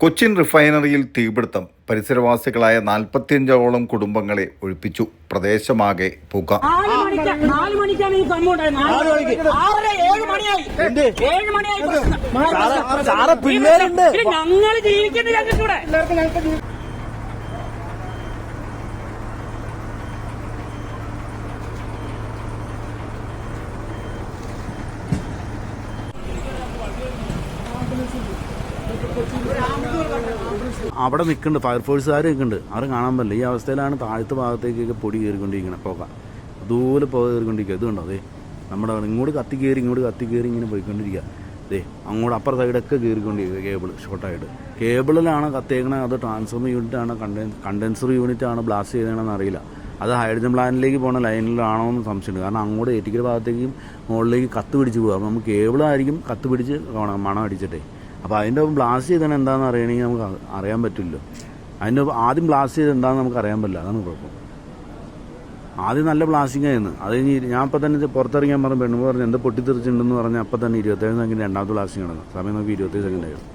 കൊച്ചിൻ റിഫൈനറിയിൽ തീപിടുത്തം. പരിസരവാസികളായ 45ഓളം കുടുംബങ്ങളെ ഒഴിപ്പിച്ചു. പ്രദേശമാകെ പുക. ഞങ്ങൾ ജീവിക്കുന്നില്ല. അവിടെ നിൽക്കുന്നുണ്ട്, ഫയർഫോഴ്സുകാർ നിൽക്കുന്നുണ്ട്. ആരും കാണാൻ പറ്റില്ല. ഈ അവസ്ഥയിലാണ് താഴത്തെ ഭാഗത്തേക്കൊക്കെ പൊടി കയറിക്കൊണ്ടിരിക്കുന്നത്. പുക ദൂരെ പുക കയറിക്കൊണ്ടിരിക്കുക. ഇത് കണ്ടോ, അതെ നമ്മുടെ ഇങ്ങോട്ട് കത്തി കയറി ഇങ്ങനെ പോയിക്കൊണ്ടിരിക്കുക. അതെ അങ്ങോട്ട് അപ്പുറ സൈഡൊക്കെ കയറിക്കൊണ്ടിരിക്കുക. കേബിൾ ഷോർട്ടായിട്ട് കേബിളിലാണ് കത്തിയേക്കണത്. അത് ട്രാൻസ്ഫോമർ യൂണിറ്റാണ്, കണ്ടൻസർ യൂണിറ്റാണ് ബ്ലാസ്റ്റ് ചെയ്തതെന്ന് അറിയില്ല. അത് ഹൈഡ്രജൻ പ്ലാന്റിലേക്ക് പോകുന്ന ലൈനിലാണോ എന്ന് സംശയമുണ്ട്. കാരണം അങ്ങോട്ട് ഏറ്റിക്കൽ ഭാഗത്തേക്കും മുകളിലേക്ക് കത്ത് പിടിച്ച് പോകുക. അപ്പോൾ നമുക്ക് കേബിളായിരിക്കും കത്ത് പിടിച്ച് മണം അടിച്ചിട്ടേ. അപ്പോൾ അതിൻ്റെ ബ്ലാസ്റ്റ് ചെയ്തത് എന്താണെന്ന് അറിയണമെങ്കിൽ നമുക്ക് അറിയാൻ പറ്റില്ലല്ലോ. അതിൻ്റെ ആദ്യം ബ്ലാസ്റ്റ് ചെയ്ത് എന്താണെന്ന് നമുക്ക് അറിയാൻ പറ്റില്ല. അതാണ് കുഴപ്പം. ആദ്യം നല്ല ബ്ലാസ്റ്റിംഗ് ആയിരുന്നു. അത് കഴിഞ്ഞ് ഞാൻ അപ്പം തന്നെ പുറത്തിറങ്ങിയാൻ പറഞ്ഞു, പെണ്ണു പറഞ്ഞു എന്താ പൊട്ടിത്തെറിച്ചിട്ടുണ്ടെന്ന് പറഞ്ഞാൽ അപ്പം തന്നെ 27 സെക്കൻഡ് രണ്ടാമത്തെ ബ്ലാസ്റ്റിംഗ് നടന്നു. സമയം നമുക്ക് 27 സെക്കൻഡ് ആയിരുന്നു.